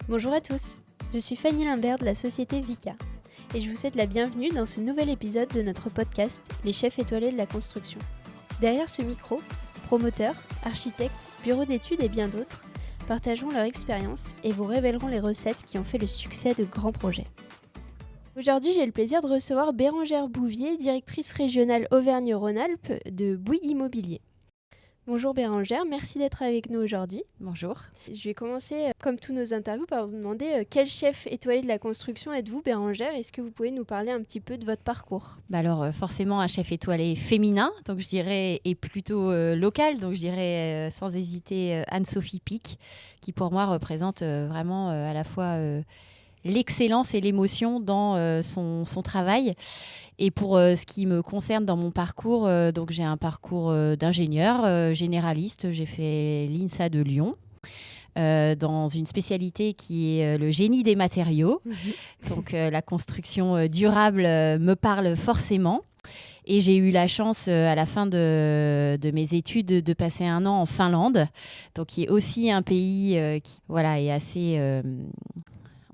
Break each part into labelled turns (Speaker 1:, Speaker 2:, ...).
Speaker 1: Bonjour à tous, je suis Fanny Limbert de la société Vika et je vous souhaite la bienvenue dans ce nouvel épisode de notre podcast Les chefs étoilés de la construction. Derrière ce micro, promoteurs, architectes, bureaux d'études et bien d'autres partageront leur expérience et vous révéleront les recettes qui ont fait le succès de grands projets. Aujourd'hui, j'ai le plaisir de recevoir Bérengère Bouvier, directrice régionale Auvergne-Rhône-Alpes de Bouygues Immobilier. Bonjour Bérengère, merci d'être avec nous aujourd'hui.
Speaker 2: Bonjour.
Speaker 1: Je vais commencer, comme tous nos interviews, par vous demander quel chef étoilé de la construction êtes-vous, Bérengère ? Est-ce que vous pouvez nous parler un petit peu de votre parcours ?
Speaker 2: Alors forcément un chef étoilé féminin, donc je dirais, et plutôt local, donc je dirais sans hésiter Anne-Sophie Pic, qui pour moi représente vraiment à la fois l'excellence et l'émotion dans son travail. Et pour ce qui me concerne dans mon parcours, donc j'ai un parcours d'ingénieur généraliste. J'ai fait l'INSA de Lyon, dans une spécialité qui est le génie des matériaux. Donc la construction durable me parle forcément. Et j'ai eu la chance, à la fin de mes études, de passer un an en Finlande, donc qui est aussi un pays qui est assez...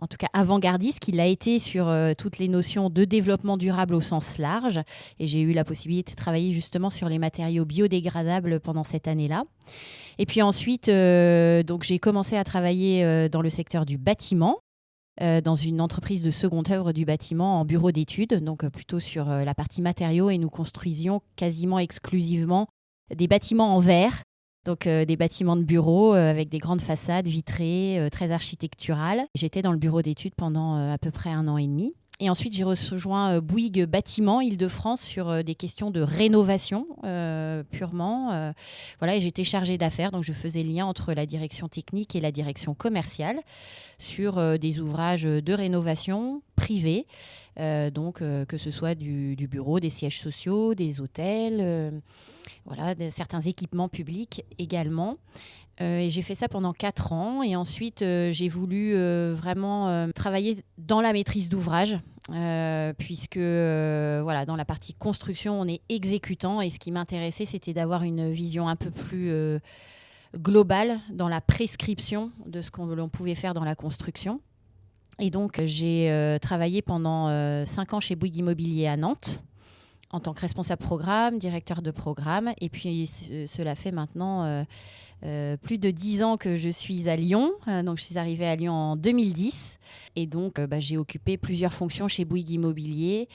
Speaker 2: en tout cas avant-gardiste, qu'il a été sur toutes les notions de développement durable au sens large. Et j'ai eu la possibilité de travailler justement sur les matériaux biodégradables pendant cette année-là. Et puis ensuite, donc j'ai commencé à travailler dans le secteur du bâtiment, dans une entreprise de seconde œuvre du bâtiment en bureau d'études, donc plutôt sur la partie matériaux. Et nous construisions quasiment exclusivement des bâtiments en verre. Donc des bâtiments de bureaux avec des grandes façades vitrées, très architecturales. J'étais dans le bureau d'études pendant à peu près 1 an et demi. Et ensuite, j'ai rejoint Bouygues Bâtiment Île-de-France sur des questions de rénovation purement. Et j'étais chargée d'affaires, donc je faisais le lien entre la direction technique et la direction commerciale sur des ouvrages de rénovation privés, que ce soit du bureau, des sièges sociaux, des hôtels, certains équipements publics également. Et j'ai fait ça pendant 4 ans. Et ensuite, j'ai voulu vraiment travailler dans la maîtrise d'ouvrage, puisque dans la partie construction, on est exécutant. Et ce qui m'intéressait, c'était d'avoir une vision un peu plus globale dans la prescription de ce l'on pouvait faire dans la construction. Et donc, j'ai travaillé pendant 5 ans chez Bouygues Immobilier à Nantes, en tant que responsable programme, directeur de programme. Et puis, cela fait maintenant plus de 10 ans que je suis à Lyon. Donc, je suis arrivée à Lyon en 2010. Et donc, j'ai occupé plusieurs fonctions chez Bouygues Immobilier.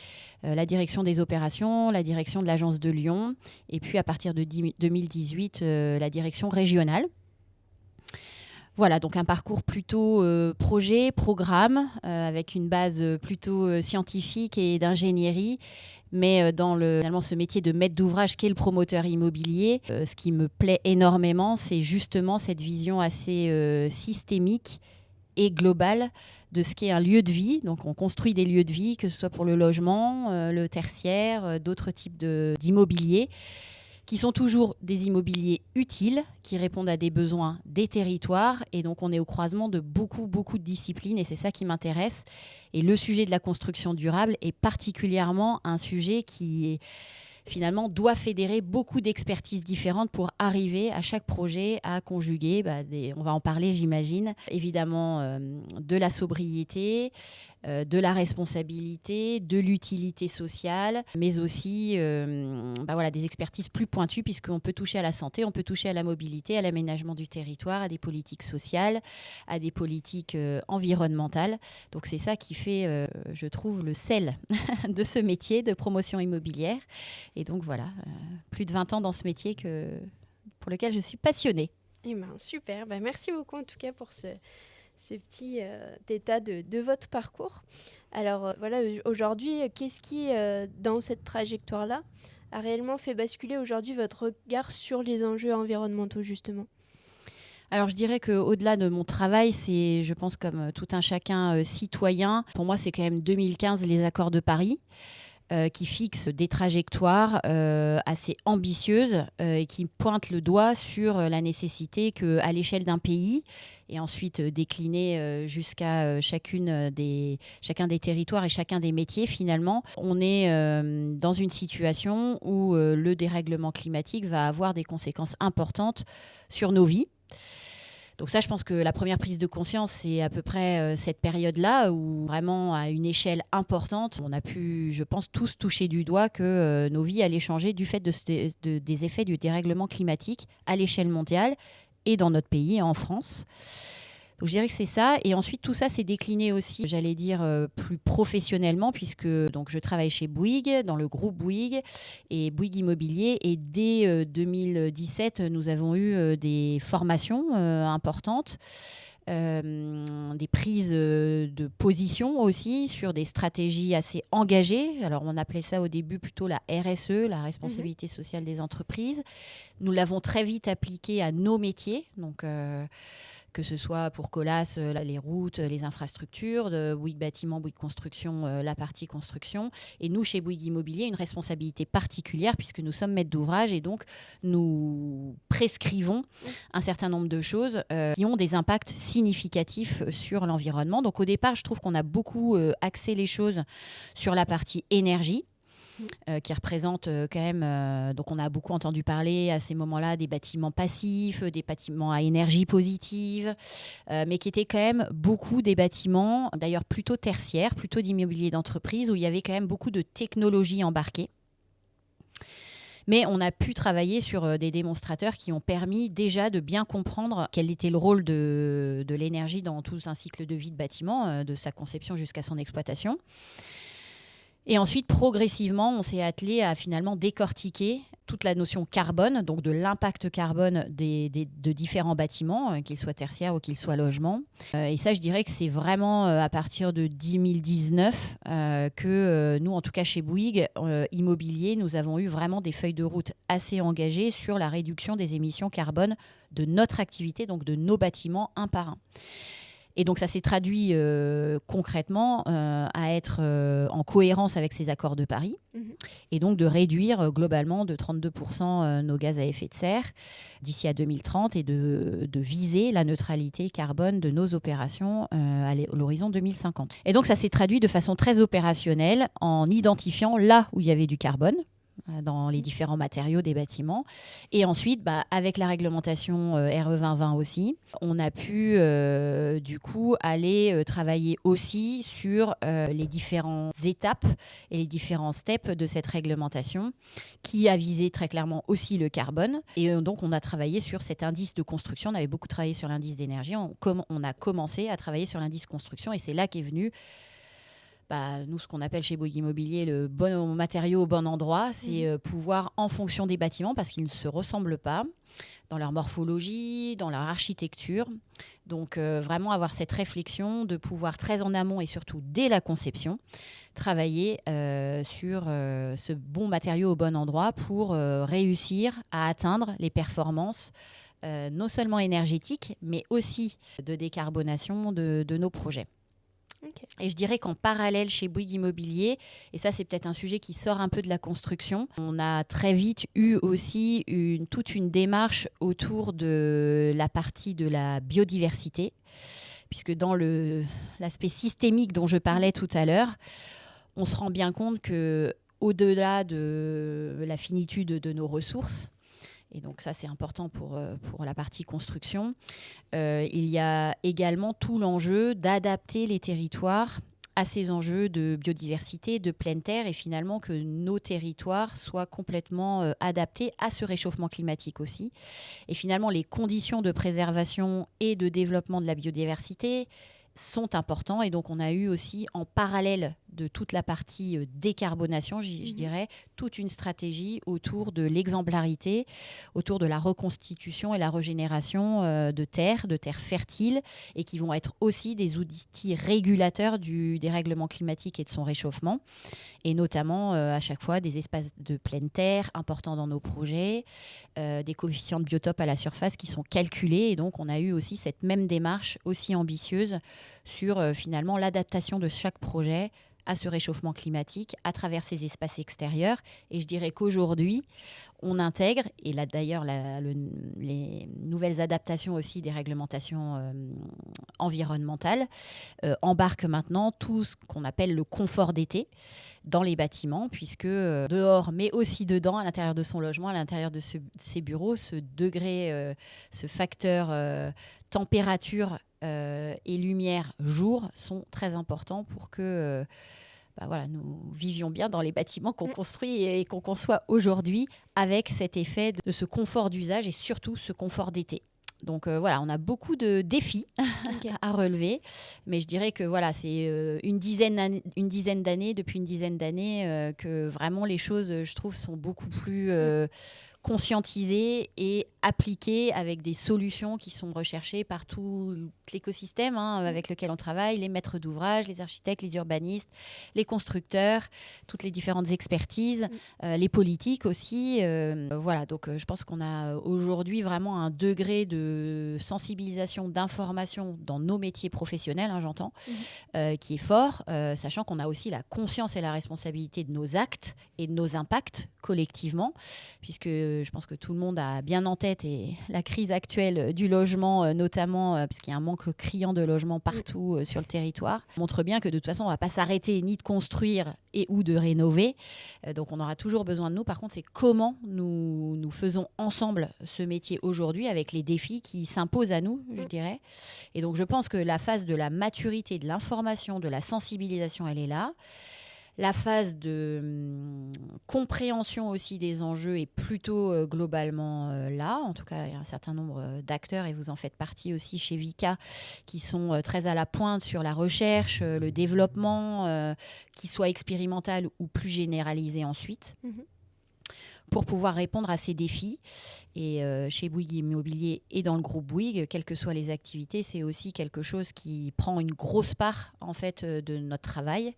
Speaker 2: La direction des opérations, la direction de l'agence de Lyon. Et puis, à partir de 2018, la direction régionale. Voilà, donc un parcours plutôt projet, programme, avec une base plutôt scientifique et d'ingénierie. Mais dans finalement, ce métier de maître d'ouvrage qu'est le promoteur immobilier, ce qui me plaît énormément, c'est justement cette vision assez systémique et globale de ce qu'est un lieu de vie. Donc on construit des lieux de vie, que ce soit pour le logement, le tertiaire, d'autres types d'immobilier, qui sont toujours des immobiliers utiles, qui répondent à des besoins des territoires. Et donc, on est au croisement de beaucoup de disciplines, et c'est ça qui m'intéresse. Et le sujet de la construction durable est particulièrement un sujet qui, finalement, doit fédérer beaucoup d'expertises différentes pour arriver à chaque projet à conjuguer, on va en parler, j'imagine, évidemment, de la sobriété, de la responsabilité, de l'utilité sociale, mais aussi des expertises plus pointues, puisqu'on peut toucher à la santé, on peut toucher à la mobilité, à l'aménagement du territoire, à des politiques sociales, à des politiques environnementales. Donc c'est ça qui fait, je trouve, le sel de ce métier de promotion immobilière. Et donc plus de 20 ans dans ce métier pour lequel je suis passionnée.
Speaker 1: Eh ben, super, merci beaucoup en tout cas pour ce petit état de votre parcours. Alors aujourd'hui, qu'est-ce qui, dans cette trajectoire-là, a réellement fait basculer aujourd'hui votre regard sur les enjeux environnementaux, justement ?
Speaker 2: Alors je dirais qu'au-delà de mon travail, c'est, je pense, comme tout un chacun citoyen, pour moi c'est quand même 2015 les accords de Paris, qui fixe des trajectoires assez ambitieuses et qui pointent le doigt sur la nécessité qu'à l'échelle d'un pays, et ensuite décliné jusqu'à chacun des territoires et chacun des métiers, finalement, on est dans une situation où le dérèglement climatique va avoir des conséquences importantes sur nos vies. Donc ça, je pense que la première prise de conscience, c'est à peu près cette période-là où vraiment à une échelle importante, on a pu, je pense, tous toucher du doigt que nos vies allaient changer du fait des effets du dérèglement climatique à l'échelle mondiale et dans notre pays, en France. Donc je dirais que c'est ça. Et ensuite, tout ça s'est décliné aussi, j'allais dire, plus professionnellement, puisque donc, je travaille chez Bouygues, dans le groupe Bouygues et Bouygues Immobilier. Et dès 2017, nous avons eu des formations importantes. Des prises de position aussi sur des stratégies assez engagées. Alors, on appelait ça au début plutôt la RSE, la responsabilité sociale des entreprises. Nous l'avons très vite appliquée à nos métiers, donc que ce soit pour Colas, les routes, les infrastructures, de Bouygues Bâtiment, Bouygues Construction, la partie construction. Et nous, chez Bouygues Immobilier, une responsabilité particulière puisque nous sommes maîtres d'ouvrage et donc nous prescrivons un certain nombre de choses qui ont des impacts significatifs sur l'environnement. Donc au départ, je trouve qu'on a beaucoup axé les choses sur la partie énergie. Qui représente quand même... donc on a beaucoup entendu parler à ces moments-là des bâtiments passifs, des bâtiments à énergie positive, mais qui étaient quand même beaucoup des bâtiments, d'ailleurs plutôt tertiaires, plutôt d'immobilier d'entreprise, où il y avait quand même beaucoup de technologies embarquées. Mais on a pu travailler sur des démonstrateurs qui ont permis déjà de bien comprendre quel était le rôle de l'énergie dans tout un cycle de vie de bâtiment, de sa conception jusqu'à son exploitation. Et ensuite, progressivement, on s'est attelé à finalement décortiquer toute la notion carbone, donc de l'impact carbone de différents bâtiments, qu'ils soient tertiaires ou qu'ils soient logements. Et ça, je dirais que c'est vraiment à partir de 2019 que nous, en tout cas chez Bouygues Immobilier, nous avons eu vraiment des feuilles de route assez engagées sur la réduction des émissions carbone de notre activité, donc de nos bâtiments un par un. Et donc, ça s'est traduit concrètement à être en cohérence avec ces accords de Paris et donc de réduire globalement de 32% nos gaz à effet de serre d'ici à 2030 et de viser la neutralité carbone de nos opérations à l'horizon 2050. Et donc, ça s'est traduit de façon très opérationnelle en identifiant là où il y avait du carbone dans les différents matériaux des bâtiments. Et ensuite, avec la réglementation RE 2020 aussi, on a pu du coup aller travailler aussi sur les différentes étapes et les différents steps de cette réglementation qui a visé très clairement aussi le carbone. Et donc, on a travaillé sur cet indice de construction. On avait beaucoup travaillé sur l'indice d'énergie. On a commencé à travailler sur l'indice construction et c'est là qu'est venu nous, ce qu'on appelle chez Bouygues Immobilier le bon matériau au bon endroit, c'est pouvoir, en fonction des bâtiments, parce qu'ils ne se ressemblent pas, dans leur morphologie, dans leur architecture. Donc, vraiment avoir cette réflexion de pouvoir très en amont et surtout dès la conception, travailler sur ce bon matériau au bon endroit pour réussir à atteindre les performances non seulement énergétiques, mais aussi de décarbonation de nos projets. Okay. Et je dirais qu'en parallèle chez Bouygues Immobilier, et ça c'est peut-être un sujet qui sort un peu de la construction, on a très vite eu aussi toute une démarche autour de la partie de la biodiversité, puisque dans l'aspect systémique dont je parlais tout à l'heure, on se rend bien compte qu'au-delà de la finitude de nos ressources, et donc ça c'est important pour la partie construction, il y a également tout l'enjeu d'adapter les territoires à ces enjeux de biodiversité, de pleine terre, et finalement que nos territoires soient complètement adaptés à ce réchauffement climatique aussi. Et finalement, les conditions de préservation et de développement de la biodiversité sont importants. Et donc, on a eu aussi, en parallèle de toute la partie décarbonation, je dirais, toute une stratégie autour de l'exemplarité, autour de la reconstitution et la régénération de terres fertiles, et qui vont être aussi des outils régulateurs du dérèglement climatique et de son réchauffement, et notamment à chaque fois des espaces de pleine terre importants dans nos projets, des coefficients de biotope à la surface qui sont calculés, et donc on a eu aussi cette même démarche aussi ambitieuse sur finalement l'adaptation de chaque projet à ce réchauffement climatique à travers ces espaces extérieurs. Et je dirais qu'aujourd'hui, on intègre, et là d'ailleurs les nouvelles adaptations aussi des réglementations environnementales embarquent maintenant tout ce qu'on appelle le confort d'été dans les bâtiments, puisque dehors, mais aussi dedans, à l'intérieur de son logement, à l'intérieur de ses bureaux, ce degré, ce facteur température et lumière jour sont très importants pour que nous vivions bien dans les bâtiments qu'on construit et qu'on conçoit aujourd'hui, avec cet effet de ce confort d'usage et surtout ce confort d'été. Donc on a beaucoup de défis à relever, mais je dirais que c'est depuis une dizaine d'années que vraiment les choses, je trouve, sont beaucoup plus conscientisées et appliquées avec des solutions qui sont recherchées par tout l'écosystème avec lequel on travaille, les maîtres d'ouvrage, les architectes, les urbanistes, les constructeurs, toutes les différentes expertises, les politiques aussi. Donc je pense qu'on a aujourd'hui vraiment un degré de sensibilisation, d'information dans nos métiers professionnels, j'entends, qui est fort, sachant qu'on a aussi la conscience et la responsabilité de nos actes et de nos impacts collectivement, puisque je pense que tout le monde a bien en tête et la crise actuelle du logement, notamment puisqu'il y a un manque criant de logements partout sur le territoire, montre bien que de toute façon, on ne va pas s'arrêter ni de construire et ou de rénover. Donc, on aura toujours besoin de nous. Par contre, c'est comment nous faisons ensemble ce métier aujourd'hui avec les défis qui s'imposent à nous, je dirais. Et donc, je pense que la phase de la maturité, de l'information, de la sensibilisation, elle est là. La phase de compréhension aussi des enjeux est plutôt globalement là. En tout cas, il y a un certain nombre d'acteurs, et vous en faites partie aussi chez Vicat, qui sont très à la pointe sur la recherche, le développement, qu'il soit expérimental ou plus généralisé ensuite. Pour pouvoir répondre à ces défis. Et chez Bouygues Immobilier et dans le groupe Bouygues, quelles que soient les activités, c'est aussi quelque chose qui prend une grosse part en fait de notre travail,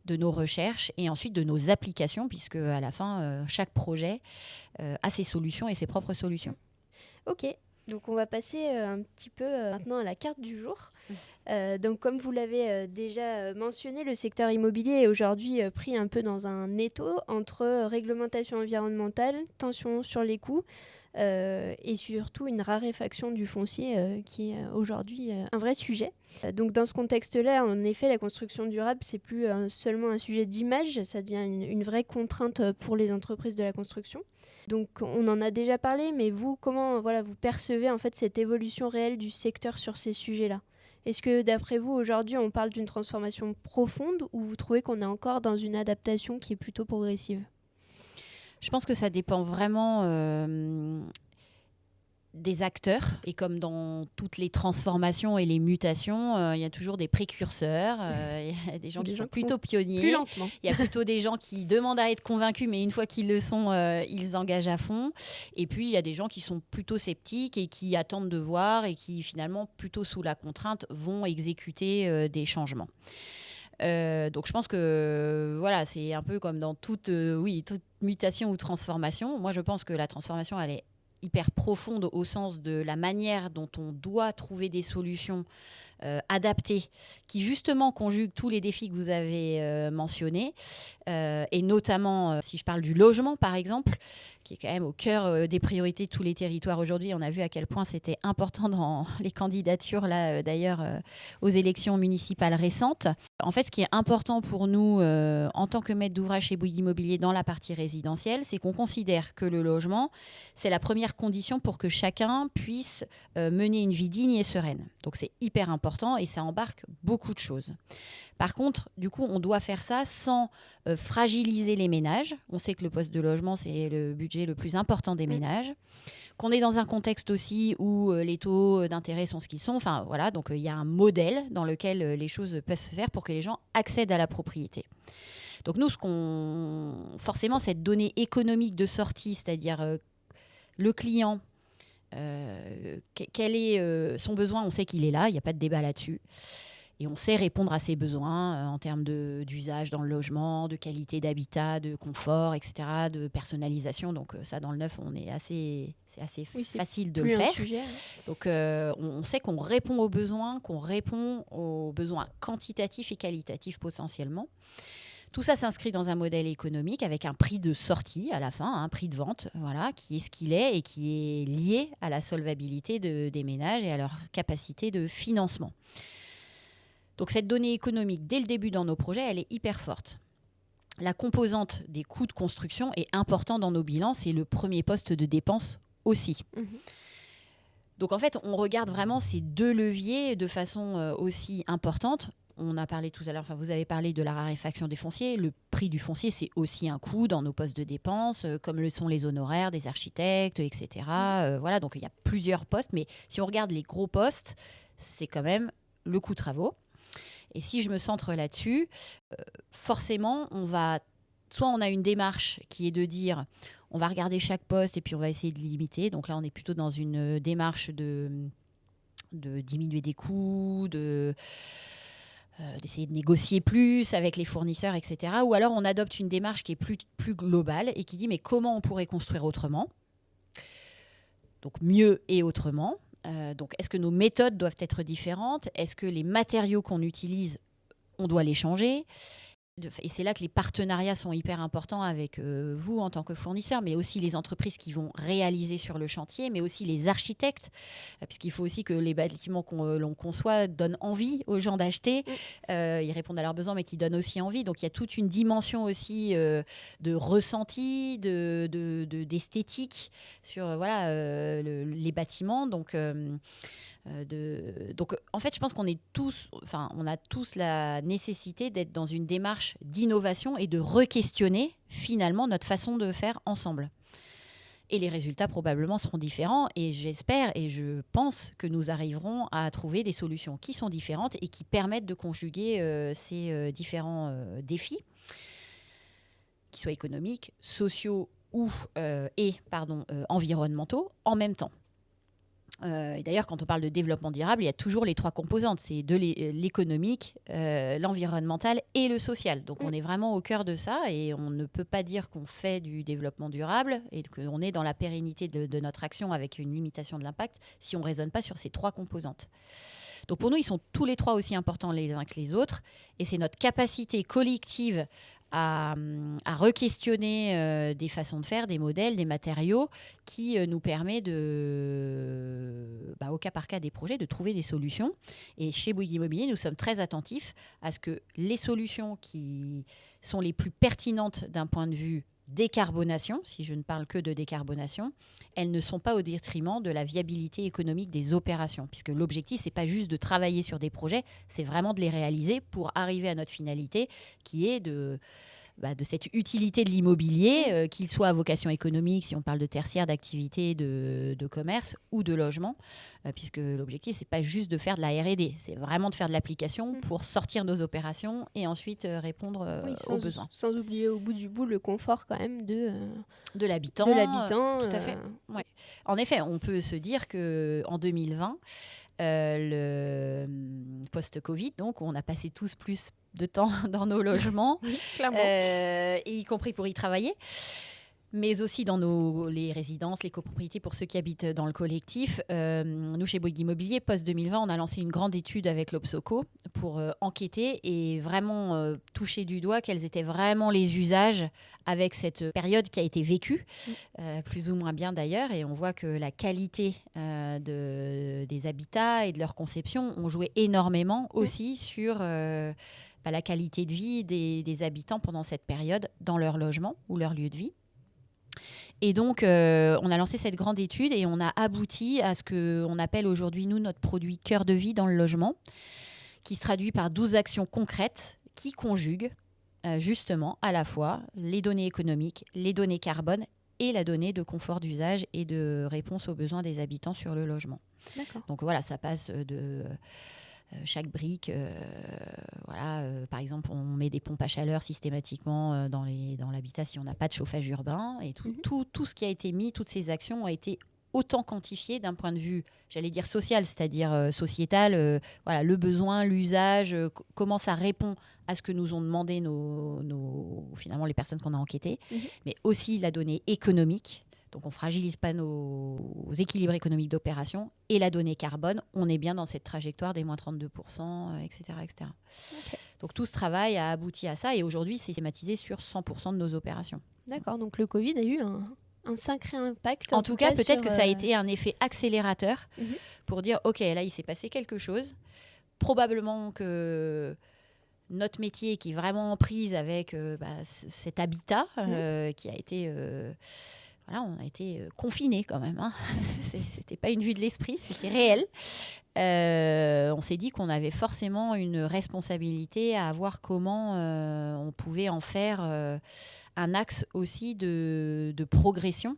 Speaker 2: de nos recherches et ensuite de nos applications, puisque à la fin, chaque projet a ses solutions et ses propres solutions.
Speaker 1: Ok. Donc on va passer un petit peu maintenant à la carte du jour. Donc comme vous l'avez déjà mentionné, le secteur immobilier est aujourd'hui pris un peu dans un étau entre réglementation environnementale, tension sur les coûts et surtout une raréfaction du foncier qui est aujourd'hui un vrai sujet. Donc dans ce contexte-là, en effet, la construction durable, c'est plus seulement un sujet d'image, ça devient une vraie contrainte pour les entreprises de la construction. Donc on en a déjà parlé, mais vous, comment vous percevez en fait cette évolution réelle du secteur sur ces sujets-là ? Est-ce que d'après vous, aujourd'hui, on parle d'une transformation profonde ou vous trouvez qu'on est encore dans une adaptation qui est plutôt progressive ?
Speaker 2: Je pense que ça dépend vraiment des acteurs. Et comme dans toutes les transformations et les mutations, il y a toujours des précurseurs. Il y a des gens qui sont plutôt pionniers.
Speaker 1: Plus lentement.
Speaker 2: Il y a plutôt des gens qui demandent à être convaincus, mais une fois qu'ils le sont, ils engagent à fond. Et puis, il y a des gens qui sont plutôt sceptiques et qui attendent de voir et qui, finalement, plutôt sous la contrainte, vont exécuter des changements. Donc je pense que c'est un peu comme dans toute mutation ou transformation. Moi, je pense que la transformation, elle est hyper profonde au sens de la manière dont on doit trouver des solutions adaptées qui justement conjuguent tous les défis que vous avez mentionnés et notamment si je parle du logement par exemple, qui est quand même au cœur des priorités de tous les territoires aujourd'hui. On a vu à quel point c'était important dans les candidatures là d'ailleurs aux élections municipales récentes. En fait, ce qui est important pour nous en tant que maître d'ouvrage chez Bouygues Immobilier dans la partie résidentielle, c'est qu'on considère que le logement, c'est la première condition pour que chacun puisse mener une vie digne et sereine. Donc c'est hyper important et ça embarque beaucoup de choses. Par contre, du coup, on doit faire ça sans fragiliser les ménages. On sait que le poste de logement, c'est le budget le plus important des ménages. Qu'on est dans un contexte aussi où les taux d'intérêt sont ce qu'ils sont. Enfin, voilà, donc il y a un modèle dans lequel les choses peuvent se faire pour que les gens accèdent à la propriété. Donc nous, forcément, cette donnée économique de sortie, c'est-à-dire le client, quel est son besoin, on sait qu'il est là, il n'y a pas de débat là-dessus. Et on sait répondre à ses besoins en termes d'usage dans le logement, de qualité d'habitat, de confort, etc., de personnalisation. Donc ça, dans le neuf, c'est assez facile de le faire.
Speaker 1: Sujet,
Speaker 2: Donc on sait qu'on répond aux besoins quantitatifs et qualitatifs potentiellement. Tout ça s'inscrit dans un modèle économique avec un prix de sortie à la fin, un prix de vente, voilà, qui est ce qu'il est et qui est lié à la solvabilité des ménages et à leur capacité de financement. Donc cette donnée économique, dès le début dans nos projets, elle est hyper forte. La composante des coûts de construction est importante dans nos bilans, c'est le premier poste de dépense aussi. Donc en fait, on regarde vraiment ces deux leviers de façon aussi importante. On a parlé tout à l'heure, enfin vous avez parlé de la raréfaction des fonciers. Le prix du foncier, c'est aussi un coût dans nos postes de dépenses, comme le sont les honoraires des architectes, etc. Voilà, donc il y a plusieurs postes, mais si on regarde les gros postes, c'est quand même le coût travaux. Et si je me centre là-dessus, forcément, soit on a une démarche qui est de dire, on va regarder chaque poste et puis on va essayer de limiter. Donc là, on est plutôt dans une démarche de diminuer des coûts, d'essayer de négocier plus avec les fournisseurs, etc. Ou alors on adopte une démarche qui est plus globale et qui dit mais comment on pourrait construire autrement ? Donc mieux et autrement. Donc est-ce que nos méthodes doivent être différentes ? Est-ce que les matériaux qu'on utilise, on doit les changer ? Et c'est là que les partenariats sont hyper importants avec vous en tant que fournisseur, mais aussi les entreprises qui vont réaliser sur le chantier, mais aussi les architectes, puisqu'il faut aussi que les bâtiments l'on conçoit donnent envie aux gens d'acheter. Ils répondent à leurs besoins, mais qui donnent aussi envie. Donc il y a toute une dimension aussi de ressenti, d'esthétique sur les bâtiments. Donc en fait, je pense qu'on a tous la nécessité d'être dans une démarche d'innovation et de re-questionner finalement notre façon de faire ensemble. Et les résultats probablement seront différents et j'espère et je pense que nous arriverons à trouver des solutions qui sont différentes et qui permettent de conjuguer ces différents défis, qu'ils soient économiques, sociaux ou environnementaux en même temps. Et d'ailleurs, quand on parle de développement durable, il y a toujours les trois composantes. C'est l'économique, l'environnemental et le social. Donc on est vraiment au cœur de ça et on ne peut pas dire qu'on fait du développement durable et qu'on est dans la pérennité de notre action avec une limitation de l'impact si on ne raisonne pas sur ces trois composantes. Donc pour nous, ils sont tous les trois aussi importants les uns que les autres. Et c'est notre capacité collective à re-questionner des façons de faire, des modèles, des matériaux qui nous permet au cas par cas des projets, de trouver des solutions. Et chez Bouygues Immobilier, nous sommes très attentifs à ce que les solutions qui sont les plus pertinentes d'un point de vue décarbonation, si je ne parle que de décarbonation, elles ne sont pas au détriment de la viabilité économique des opérations, puisque l'objectif, c'est pas juste de travailler sur des projets, c'est vraiment de les réaliser pour arriver à notre finalité, qui est de cette utilité de l'immobilier, qu'il soit à vocation économique, si on parle de tertiaire, d'activité, de commerce ou de logement, puisque l'objectif, c'est pas juste de faire de la R&D, c'est vraiment de faire de l'application pour sortir nos opérations et ensuite répondre aux besoins.
Speaker 1: Sans oublier au bout du bout le confort quand même de
Speaker 2: l'habitant. Tout à fait. Ouais. En effet, on peut se dire qu'en 2020, le post-Covid, donc on a passé tous plus de temps dans nos logements, y compris pour y travailler, mais aussi dans les résidences, les copropriétés pour ceux qui habitent dans le collectif. Nous, chez Bouygues Immobilier, post-2020, on a lancé une grande étude avec l'Obsoco pour enquêter et vraiment toucher du doigt quels étaient vraiment les usages avec cette période qui a été vécue, plus ou moins bien d'ailleurs. Et on voit que la qualité des habitats et de leur conception ont joué énormément aussi sur la qualité de vie des habitants pendant cette période dans leur logement ou leur lieu de vie. Et donc, on a lancé cette grande étude et on a abouti à ce qu'on appelle aujourd'hui, nous, notre produit cœur de vie dans le logement, qui se traduit par 12 actions concrètes qui conjuguent justement à la fois les données économiques, les données carbone et la donnée de confort d'usage et de réponse aux besoins des habitants sur le logement.
Speaker 1: D'accord.
Speaker 2: Donc voilà, ça passe de... chaque brique, par exemple, on met des pompes à chaleur systématiquement dans l'habitat si on n'a pas de chauffage urbain. Et tout ce qui a été mis, toutes ces actions ont été autant quantifiées d'un point de vue, j'allais dire social, c'est-à-dire sociétal. Le besoin, l'usage, comment ça répond à ce que nous ont demandé finalement les personnes qu'on a enquêtées, mais aussi la donnée économique. Donc, on ne fragilise pas nos équilibres économiques d'opération. Et la donnée carbone, on est bien dans cette trajectoire des moins 32%, etc. etc. Okay. Donc tout ce travail a abouti à ça et aujourd'hui c'est systématisé sur 100% de nos opérations.
Speaker 1: D'accord, donc le Covid a eu un sacré impact.
Speaker 2: En tout cas, peut-être que ça a
Speaker 1: sur,
Speaker 2: été un effet accélérateur pour dire, OK, là, il s'est passé quelque chose. Probablement que notre métier qui est vraiment en prise avec cet habitat qui a été... voilà, on a été confinés quand même. Hein. C'était pas une vue de l'esprit, c'était réel. On s'est dit qu'on avait forcément une responsabilité à voir comment on pouvait en faire un axe aussi de progression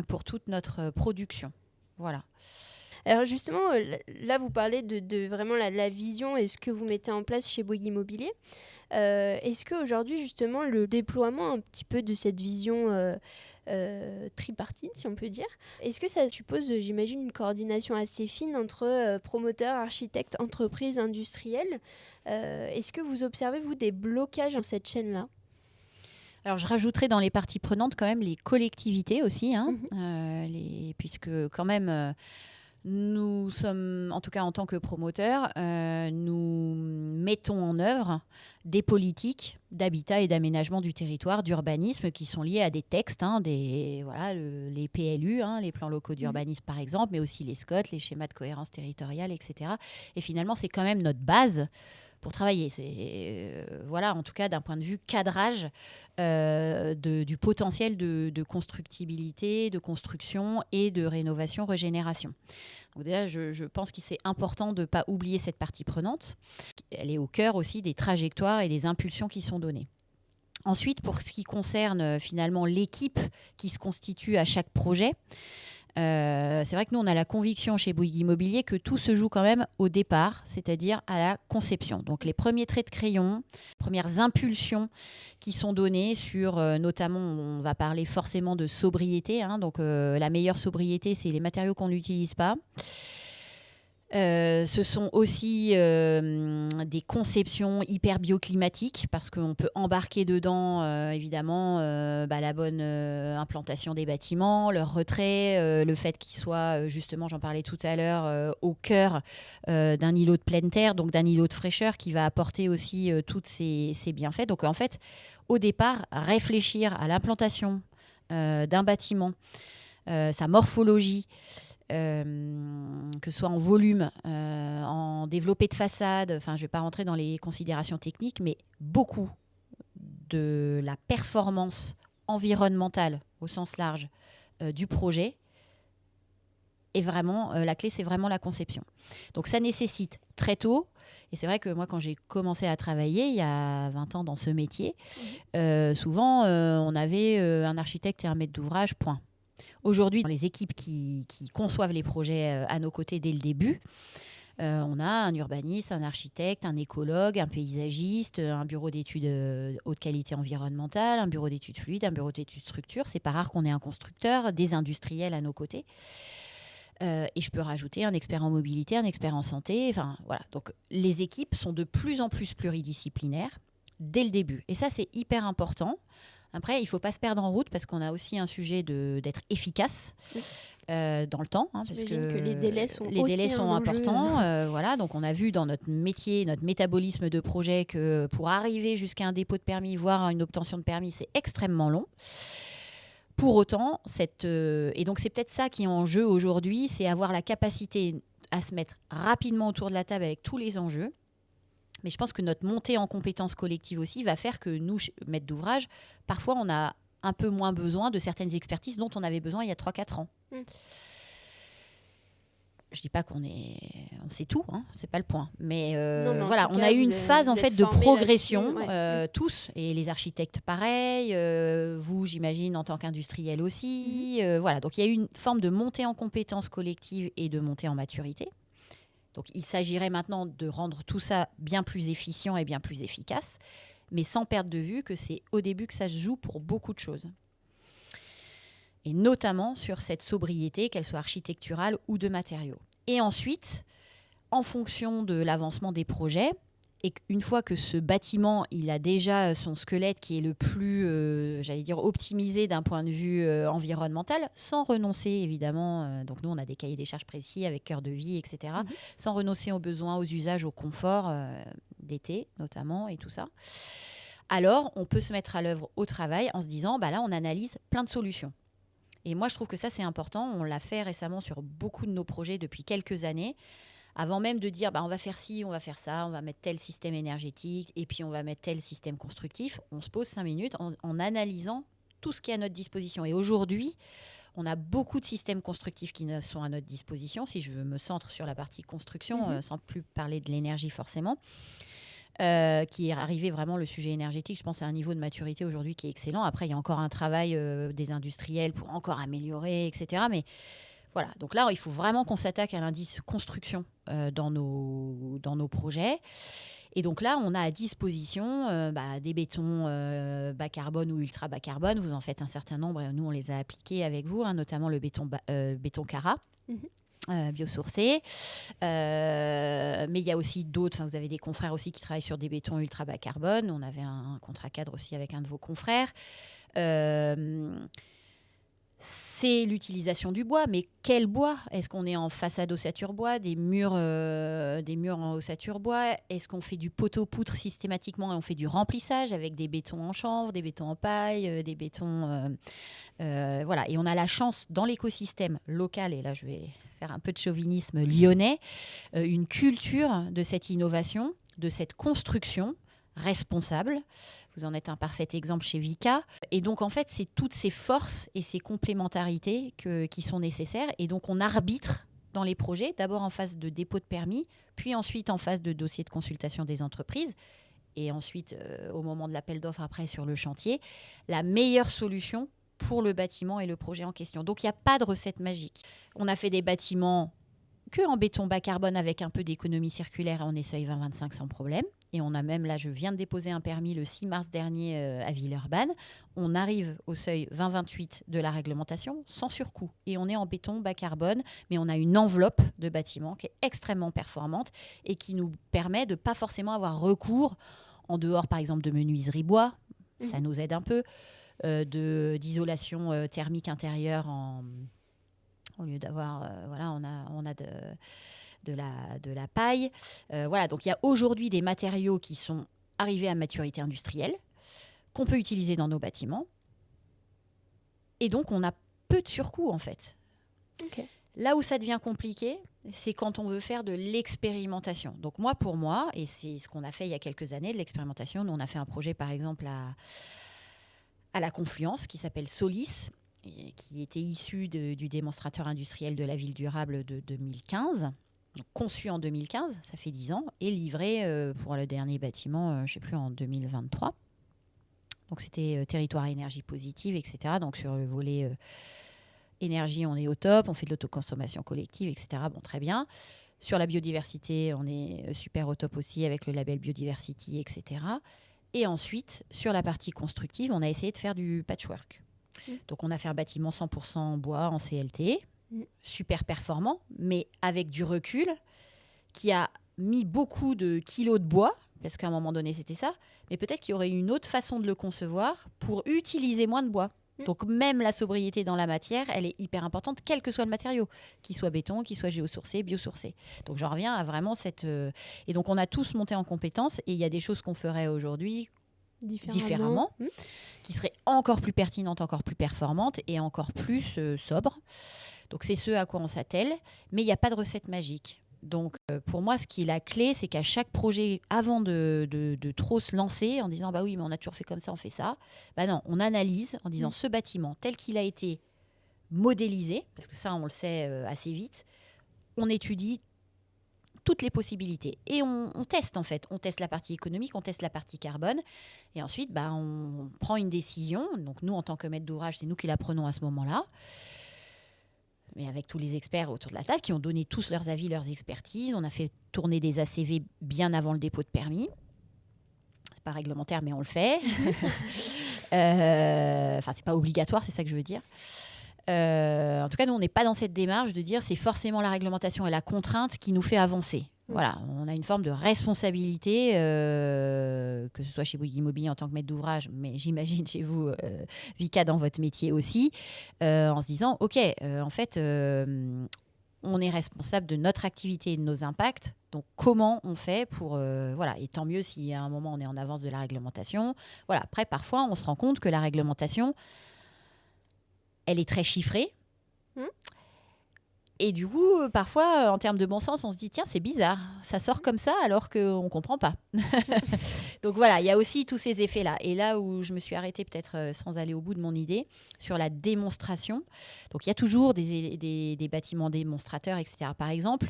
Speaker 2: pour toute notre production. Voilà.
Speaker 1: Alors justement, là vous parlez de vraiment la vision et ce que vous mettez en place chez Bouygues Immobilier. Est-ce qu'aujourd'hui justement le déploiement un petit peu de cette vision tripartite, si on peut dire, est-ce que ça suppose, j'imagine, une coordination assez fine entre promoteurs, architectes, entreprises, industriels? Est-ce que vous observez, vous, des blocages dans cette chaîne-là?
Speaker 2: Alors, je rajouterais dans les parties prenantes quand même les collectivités aussi, hein, puisque quand même, nous sommes, en tout cas en tant que promoteurs, nous mettons en œuvre des politiques d'habitat et d'aménagement du territoire, d'urbanisme, qui sont liées à des textes, hein, les PLU, hein, les plans locaux d'urbanisme par exemple, mais aussi les SCOT, les schémas de cohérence territoriale, etc. Et finalement, c'est quand même notre base pour travailler. C'est, en tout cas d'un point de vue cadrage du potentiel de constructibilité, de construction et de rénovation-régénération. Donc déjà, je pense qu'il c'est important de ne pas oublier cette partie prenante. Elle est au cœur aussi des trajectoires et des impulsions qui sont données. Ensuite, pour ce qui concerne finalement l'équipe qui se constitue à chaque projet, c'est vrai que nous, on a la conviction chez Bouygues Immobilier que tout se joue quand même au départ, c'est-à-dire à la conception. Donc les premiers traits de crayon, premières impulsions qui sont données sur, notamment, on va parler forcément de sobriété. Hein, donc la meilleure sobriété, c'est les matériaux qu'on n'utilise pas. Ce sont aussi des conceptions hyper bioclimatiques parce qu'on peut embarquer dedans évidemment la bonne implantation des bâtiments, leur retrait, le fait qu'ils soient justement, j'en parlais tout à l'heure, au cœur d'un îlot de pleine terre, donc d'un îlot de fraîcheur qui va apporter aussi tous ces bienfaits. Donc en fait, au départ, réfléchir à l'implantation d'un bâtiment, sa morphologie, que ce soit en volume, en développé de façade, enfin je ne vais pas rentrer dans les considérations techniques, mais beaucoup de la performance environnementale au sens large du projet est vraiment, la clé c'est vraiment la conception. Donc ça nécessite très tôt, et c'est vrai que moi quand j'ai commencé à travailler il y a 20 ans dans ce métier, souvent on avait un architecte et un maître d'ouvrage, point. Aujourd'hui, dans les équipes qui conçoivent les projets à nos côtés dès le début, on a un urbaniste, un architecte, un écologue, un paysagiste, un bureau d'études haute qualité environnementale, un bureau d'études fluides, un bureau d'études structures. C'est pas rare qu'on ait un constructeur, des industriels à nos côtés. Et je peux rajouter un expert en mobilité, un expert en santé. Enfin, voilà. Donc, les équipes sont de plus en plus pluridisciplinaires dès le début. Et ça, c'est hyper important. Après, il ne faut pas se perdre en route parce qu'on a aussi un sujet d'être efficace dans le temps. Hein, parce que
Speaker 1: les délais sont
Speaker 2: importants. Voilà, donc on a vu dans notre métier, notre métabolisme de projet que pour arriver jusqu'à un dépôt de permis, voire une obtention de permis, c'est extrêmement long. Pour autant, et donc c'est peut-être ça qui est en jeu aujourd'hui, c'est avoir la capacité à se mettre rapidement autour de la table avec tous les enjeux. Mais je pense que notre montée en compétences collectives aussi va faire que nous, maîtres d'ouvrage, parfois on a un peu moins besoin de certaines expertises dont on avait besoin il y a 3-4 ans. Je ne dis pas qu'on sait tout, hein, c'est pas le point. Mais voilà, on a eu une phase en fait de progression, tous, et les architectes pareil, vous j'imagine en tant qu'industriel aussi. Voilà, donc il y a eu une forme de montée en compétences collectives et de montée en maturité. Donc, il s'agirait maintenant de rendre tout ça bien plus efficient et bien plus efficace, mais sans perdre de vue que c'est au début que ça se joue pour beaucoup de choses. Et notamment sur cette sobriété, qu'elle soit architecturale ou de matériaux. Et ensuite, en fonction de l'avancement des projets, et une fois que ce bâtiment, il a déjà son squelette qui est le plus, optimisé d'un point de vue environnemental, sans renoncer évidemment, donc nous on a des cahiers des charges précis avec cœur de vie, etc., sans renoncer aux besoins, aux usages, au confort, d'été notamment et tout ça, alors on peut se mettre à l'œuvre au travail en se disant, là, on analyse plein de solutions. Et moi, je trouve que ça, c'est important. On l'a fait récemment sur beaucoup de nos projets depuis quelques années. Avant même de dire, on va faire ci, on va faire ça, on va mettre tel système énergétique et puis on va mettre tel système constructif, on se pose 5 minutes en analysant tout ce qui est à notre disposition. Et aujourd'hui, on a beaucoup de systèmes constructifs qui sont à notre disposition, si je me centre sur la partie construction, sans plus parler de l'énergie forcément. Qui est arrivé vraiment le sujet énergétique, je pense à un niveau de maturité aujourd'hui qui est excellent. Après, il y a encore un travail des industriels pour encore améliorer, etc. Mais voilà, donc là, il faut vraiment qu'on s'attaque à l'indice construction dans nos projets. Et donc là, on a à disposition des bétons bas carbone ou ultra bas carbone. Vous en faites un certain nombre et nous, on les a appliqués avec vous, notamment le béton Cara. Biosourcés. Mais il y a aussi d'autres, vous avez des confrères aussi qui travaillent sur des bétons ultra bas carbone. On avait un contrat cadre aussi avec un de vos confrères. C'est l'utilisation du bois, mais quel bois? Est-ce qu'on est en façade ossature bois, des murs en ossature bois? Est-ce qu'on fait du poteau-poutre systématiquement et on fait du remplissage avec des bétons en chanvre, des bétons en paille, des bétons... voilà. Et on a la chance dans l'écosystème local, et là je vais faire un peu de chauvinisme lyonnais, une culture de cette innovation, de cette construction responsable. Vous en êtes un parfait exemple chez Vicat. Et donc, en fait, c'est toutes ces forces et ces complémentarités qui sont nécessaires. Et donc, on arbitre dans les projets, d'abord en phase de dépôt de permis, puis ensuite en phase de dossier de consultation des entreprises, et ensuite, au moment de l'appel d'offres, après, sur le chantier, la meilleure solution pour le bâtiment et le projet en question. Donc, il n'y a pas de recette magique. On a fait des bâtiments que en béton bas carbone avec un peu d'économie circulaire et on est seuil 2025 sans problème. Et on a même, là, je viens de déposer un permis le 6 mars dernier à Villeurbanne. On arrive au seuil 2028 de la réglementation sans surcoût. Et on est en béton bas carbone, mais on a une enveloppe de bâtiment qui est extrêmement performante et qui nous permet de ne pas forcément avoir recours, en dehors par exemple de menuiserie bois, ça nous aide un peu, d'isolation thermique intérieure au lieu d'avoir, on a de la paille. Voilà, donc il y a aujourd'hui des matériaux qui sont arrivés à maturité industrielle, qu'on peut utiliser dans nos bâtiments. Et donc, on a peu de surcoût, en fait.
Speaker 1: Okay.
Speaker 2: Là où ça devient compliqué, c'est quand on veut faire de l'expérimentation. Donc pour moi, et c'est ce qu'on a fait il y a quelques années, de l'expérimentation, nous, on a fait un projet, par exemple, à la Confluence, qui s'appelle Solis, qui était issu du démonstrateur industriel de la ville durable de 2015, donc conçu en 2015, ça fait 10 ans, et livré pour le dernier bâtiment, je ne sais plus, en 2023. Donc c'était territoire énergie positive, etc. Donc sur le volet énergie, on est au top, on fait de l'autoconsommation collective, etc. Bon, très bien. Sur la biodiversité, on est super au top aussi avec le label Biodiversity, etc. Et ensuite, sur la partie constructive, on a essayé de faire du patchwork. Donc, on a fait un bâtiment 100% en bois, en CLT, super performant, mais avec du recul, qui a mis beaucoup de kilos de bois, parce qu'à un moment donné, c'était ça, mais peut-être qu'il y aurait une autre façon de le concevoir pour utiliser moins de bois. Donc, même la sobriété dans la matière, elle est hyper importante, quel que soit le matériau, qu'il soit béton, qu'il soit géosourcé, biosourcé. Donc, j'en reviens à vraiment cette... Et donc, on a tous monté en compétences, et il y a des choses qu'on ferait aujourd'hui différemment, qui seraient encore plus pertinentes, encore plus performantes et encore plus sobres. Donc, c'est ce à quoi on s'attelle, mais il n'y a pas de recette magique. Donc, pour moi, ce qui est la clé, c'est qu'à chaque projet, avant de trop se lancer en disant « bah oui, mais on a toujours fait comme ça, on fait ça », bah non, on analyse en disant ce bâtiment tel qu'il a été modélisé, parce que ça, on le sait assez vite, on étudie toutes les possibilités. Et on teste, en fait. On teste la partie économique, on teste la partie carbone. Et ensuite, on prend une décision. Donc, nous, en tant que maître d'ouvrage, c'est nous qui la prenons à ce moment-là. Mais avec tous les experts autour de la table qui ont donné tous leurs avis, leurs expertises. On a fait tourner des ACV bien avant le dépôt de permis. C'est pas réglementaire, mais on le fait. C'est pas obligatoire, c'est ça que je veux dire. En tout cas, nous, on n'est pas dans cette démarche de dire c'est forcément la réglementation et la contrainte qui nous fait avancer. Voilà, on a une forme de responsabilité, que ce soit chez Bouygues Immobilier en tant que maître d'ouvrage, mais j'imagine chez vous, Vika, dans votre métier aussi, en se disant, OK, en fait, on est responsable de notre activité et de nos impacts. Donc, comment on fait pour... et tant mieux si à un moment, on est en avance de la réglementation. Voilà. Après, parfois, on se rend compte que la réglementation, elle est très chiffrée. Et du coup, parfois, en termes de bon sens, on se dit, tiens, c'est bizarre, ça sort comme ça alors qu'on ne comprend pas. Donc voilà, il y a aussi tous ces effets-là. Et là où je me suis arrêtée, peut-être sans aller au bout de mon idée, sur la démonstration. Donc il y a toujours des bâtiments démonstrateurs, etc. Par exemple,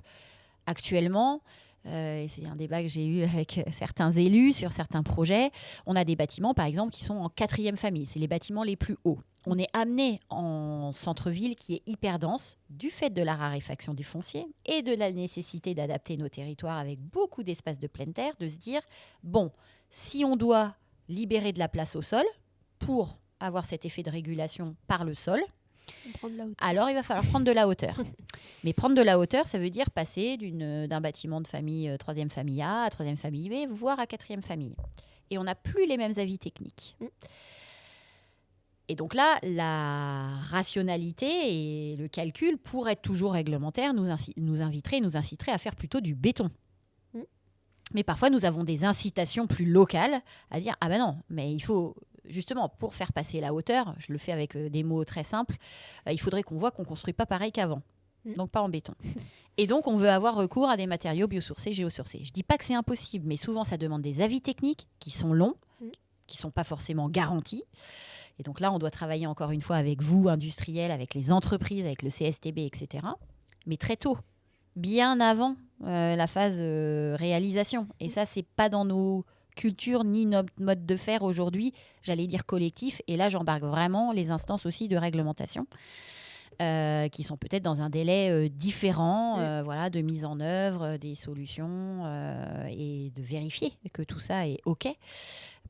Speaker 2: actuellement, et c'est un débat que j'ai eu avec certains élus sur certains projets, on a des bâtiments, par exemple, qui sont en 4e famille. C'est les bâtiments les plus hauts. On est amené en centre-ville qui est hyper dense du fait de la raréfaction du foncier et de la nécessité d'adapter nos territoires avec beaucoup d'espace de pleine terre, de se dire, bon, si on doit libérer de la place au sol pour avoir cet effet de régulation par le sol, alors il va falloir prendre de la hauteur. Mais prendre de la hauteur, ça veut dire passer d'un bâtiment de famille 3e famille A à 3e famille B, voire à 4e famille. Et on n'a plus les mêmes avis techniques. Et donc là, la rationalité et le calcul, pour être toujours réglementaire, nous inviterait, nous inciterait à faire plutôt du béton. Mais parfois, nous avons des incitations plus locales à dire « Ah ben non, mais il faut, justement, pour faire passer la hauteur, je le fais avec des mots très simples, il faudrait qu'on voit qu'on ne construit pas pareil qu'avant. Donc pas en béton. Et donc, on veut avoir recours à des matériaux biosourcés, géosourcés. Je ne dis pas que c'est impossible, mais souvent, ça demande des avis techniques qui sont longs, qui ne sont pas forcément garantis. Et donc là, on doit travailler encore une fois avec vous, industriels, avec les entreprises, avec le CSTB, etc. Mais très tôt, bien avant la phase réalisation. Et ça, ce n'est pas dans nos cultures ni notre mode de faire aujourd'hui, j'allais dire collectif. Et là, j'embarque vraiment les instances aussi de réglementation qui sont peut-être dans un délai différent de mise en œuvre des solutions et de vérifier que tout ça est OK.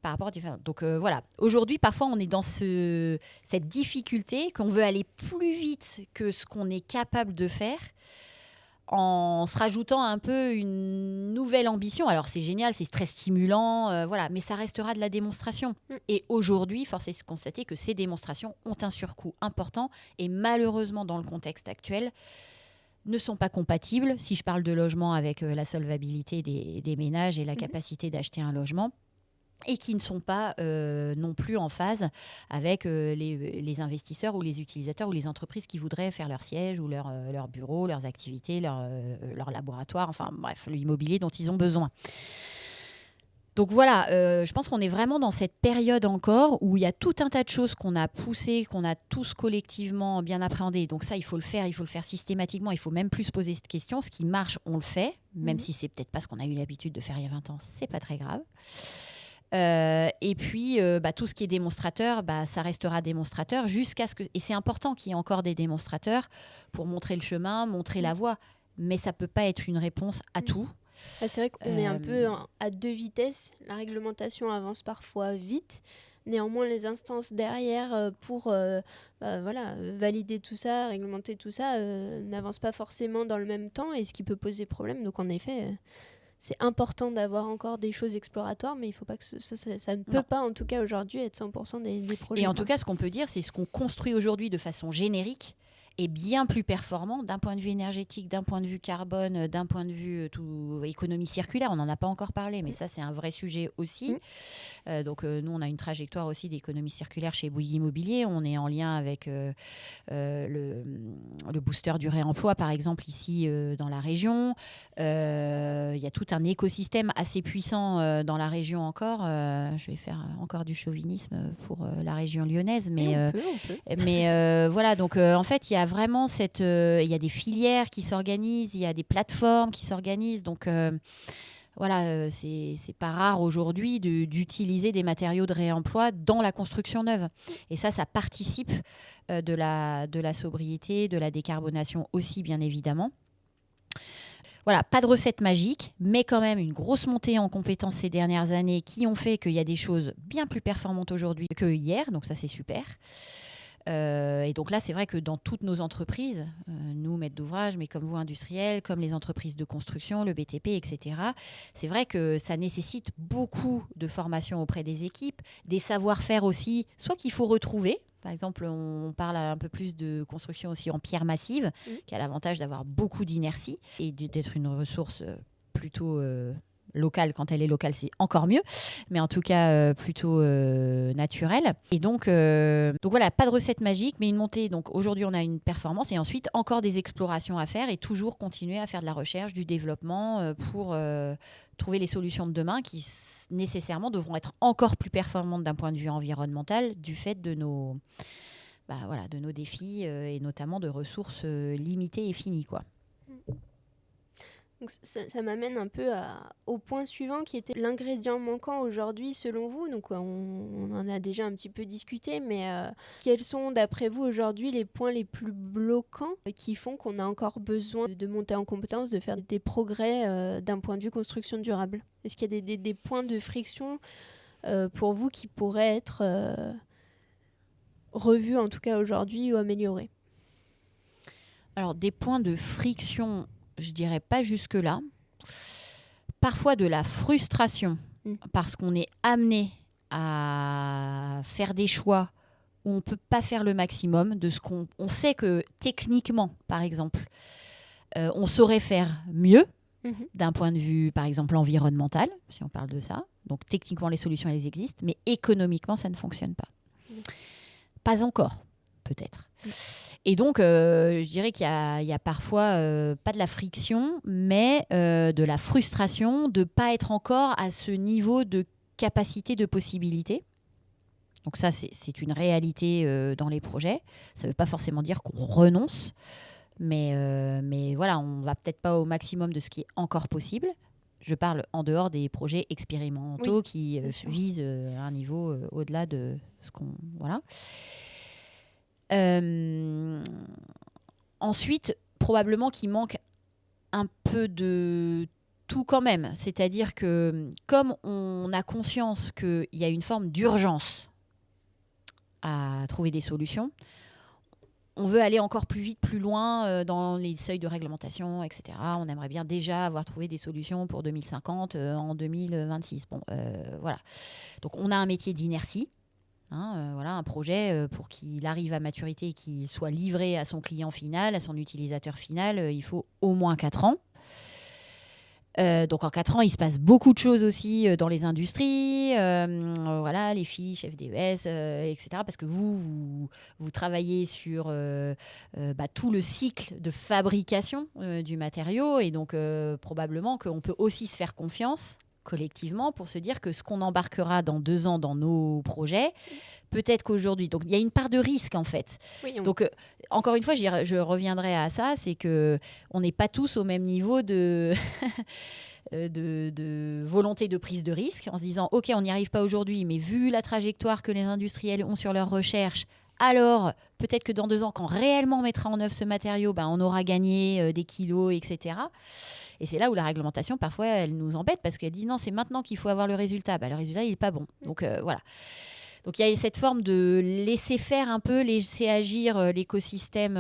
Speaker 2: Par rapport à différents. Donc voilà, aujourd'hui, parfois, on est dans cette difficulté qu'on veut aller plus vite que ce qu'on est capable de faire en se rajoutant un peu une nouvelle ambition. Alors, c'est génial, c'est très stimulant, mais ça restera de la démonstration. Et aujourd'hui, force est de constater que ces démonstrations ont un surcoût important et malheureusement, dans le contexte actuel, ne sont pas compatibles, si je parle de logement, avec la solvabilité des ménages et la capacité d'acheter un logement. Et qui ne sont pas non plus en phase avec les investisseurs ou les utilisateurs ou les entreprises qui voudraient faire leur siège ou leur bureau, leurs activités, leur laboratoire, enfin bref, l'immobilier dont ils ont besoin. Donc voilà, je pense qu'on est vraiment dans cette période encore où il y a tout un tas de choses qu'on a poussées, qu'on a tous collectivement bien appréhendées. Donc ça, il faut le faire systématiquement. Il faut même plus se poser cette question. Ce qui marche, on le fait, même si c'est peut-être pas ce qu'on a eu l'habitude de faire il y a 20 ans, c'est pas très grave. Et puis, tout ce qui est démonstrateur, ça restera démonstrateur jusqu'à ce que... Et c'est important qu'il y ait encore des démonstrateurs pour montrer le chemin, montrer la voie. Mais ça ne peut pas être une réponse à tout.
Speaker 1: C'est vrai qu'on est un peu à deux vitesses. La réglementation avance parfois vite. Néanmoins, les instances derrière pour valider tout ça, réglementer tout ça, n'avancent pas forcément dans le même temps, et ce qui peut poser problème. Donc en effet... c'est important d'avoir encore des choses exploratoires, mais il faut pas que ça ne peut pas, en tout cas aujourd'hui, être 100% des projets.
Speaker 2: Et en tout cas, ce qu'on peut dire, c'est ce qu'on construit aujourd'hui de façon générique est bien plus performant d'un point de vue énergétique, d'un point de vue carbone, d'un point de vue économie circulaire. On n'en a pas encore parlé, mais ça, c'est un vrai sujet aussi. Donc, nous, on a une trajectoire aussi d'économie circulaire chez Bouygues Immobilier. On est en lien avec le booster du réemploi, par exemple, ici dans la région. Il y a tout un écosystème assez puissant dans la région encore. Je vais faire encore du chauvinisme pour la région lyonnaise. Mais,
Speaker 1: on peut.
Speaker 2: Mais voilà, donc en fait, il y a vraiment il y a des filières qui s'organisent, il y a des plateformes qui s'organisent. Donc c'est pas rare aujourd'hui d'utiliser des matériaux de réemploi dans la construction neuve. Et ça participe de la sobriété, de la décarbonation aussi, bien évidemment. Voilà, pas de recette magique, mais quand même une grosse montée en compétences ces dernières années qui ont fait qu'il y a des choses bien plus performantes aujourd'hui que hier. Donc ça, c'est super. Et donc là, c'est vrai que dans toutes nos entreprises, nous, maîtres d'ouvrage, mais comme vous, industriels, comme les entreprises de construction, le BTP, etc., c'est vrai que ça nécessite beaucoup de formation auprès des équipes, des savoir-faire aussi, soit qu'il faut retrouver, Par exemple, on parle un peu plus de construction aussi en pierre massive, qui a l'avantage d'avoir beaucoup d'inertie et d'être une ressource plutôt locale. Quand elle est locale, c'est encore mieux, mais en tout cas plutôt naturelle. Et donc voilà, pas de recette magique, mais une montée. Donc aujourd'hui, on a une performance et ensuite encore des explorations à faire et toujours continuer à faire de la recherche, du développement pour trouver les solutions de demain qui nécessairement devront être encore plus performantes d'un point de vue environnemental du fait de nos défis et notamment de ressources limitées et finies, quoi.
Speaker 1: Donc ça m'amène un peu au point suivant qui était l'ingrédient manquant aujourd'hui selon vous. Donc on en a déjà un petit peu discuté, mais quels sont d'après vous aujourd'hui les points les plus bloquants qui font qu'on a encore besoin de monter en compétence, de faire des progrès d'un point de vue construction durable? Est-ce qu'il y a des points de friction pour vous qui pourraient être revus en tout cas aujourd'hui ou améliorés?
Speaker 2: Alors des points de friction, je dirais pas jusque-là. Parfois de la frustration parce qu'on est amené à faire des choix où on ne peut pas faire le maximum de ce qu'on sait que techniquement, par exemple, on saurait faire mieux d'un point de vue, par exemple, environnemental, si on parle de ça. Donc techniquement, les solutions, elles existent, mais économiquement, ça ne fonctionne pas. Pas encore, peut-être. Et donc, je dirais qu'il y a parfois pas de la friction, mais de la frustration de ne pas être encore à ce niveau de capacité, de possibilité. Donc ça, c'est une réalité dans les projets. Ça ne veut pas forcément dire qu'on renonce, mais voilà, on ne va peut-être pas au maximum de ce qui est encore possible. Je parle en dehors des projets expérimentaux qui visent un niveau au-delà de ce qu'on... Voilà. Ensuite, probablement qu'il manque un peu de tout quand même. C'est-à-dire que comme on a conscience qu'il y a une forme d'urgence à trouver des solutions, on veut aller encore plus vite, plus loin dans les seuils de réglementation, etc. On aimerait bien déjà avoir trouvé des solutions pour 2050, en 2026. Bon, voilà. Donc on a un métier d'inertie. Voilà, un projet pour qu'il arrive à maturité et qu'il soit livré à son client final, à son utilisateur final, il faut au moins 4 ans. Donc en 4 ans, il se passe beaucoup de choses aussi dans les industries, voilà, les fiches, FDES, etc. Parce que vous travaillez sur tout le cycle de fabrication du matériau et donc probablement qu'on peut aussi se faire confiance collectivement pour se dire que ce qu'on embarquera dans 2 ans dans nos projets, peut-être qu'aujourd'hui... Donc, il y a une part de risque, en fait. Oui, donc, encore une fois, je reviendrai à ça, c'est qu'on n'est pas tous au même niveau de volonté de prise de risque, en se disant, OK, on n'y arrive pas aujourd'hui, mais vu la trajectoire que les industriels ont sur leur recherche, alors, peut-être que dans 2 ans, quand réellement on mettra en œuvre ce matériau, on aura gagné des kilos, etc. Et c'est là où la réglementation, parfois, elle nous embête parce qu'elle dit non, c'est maintenant qu'il faut avoir le résultat. Le résultat, il n'est pas bon. Donc, voilà. Donc, il y a cette forme de laisser faire un peu, laisser agir l'écosystème.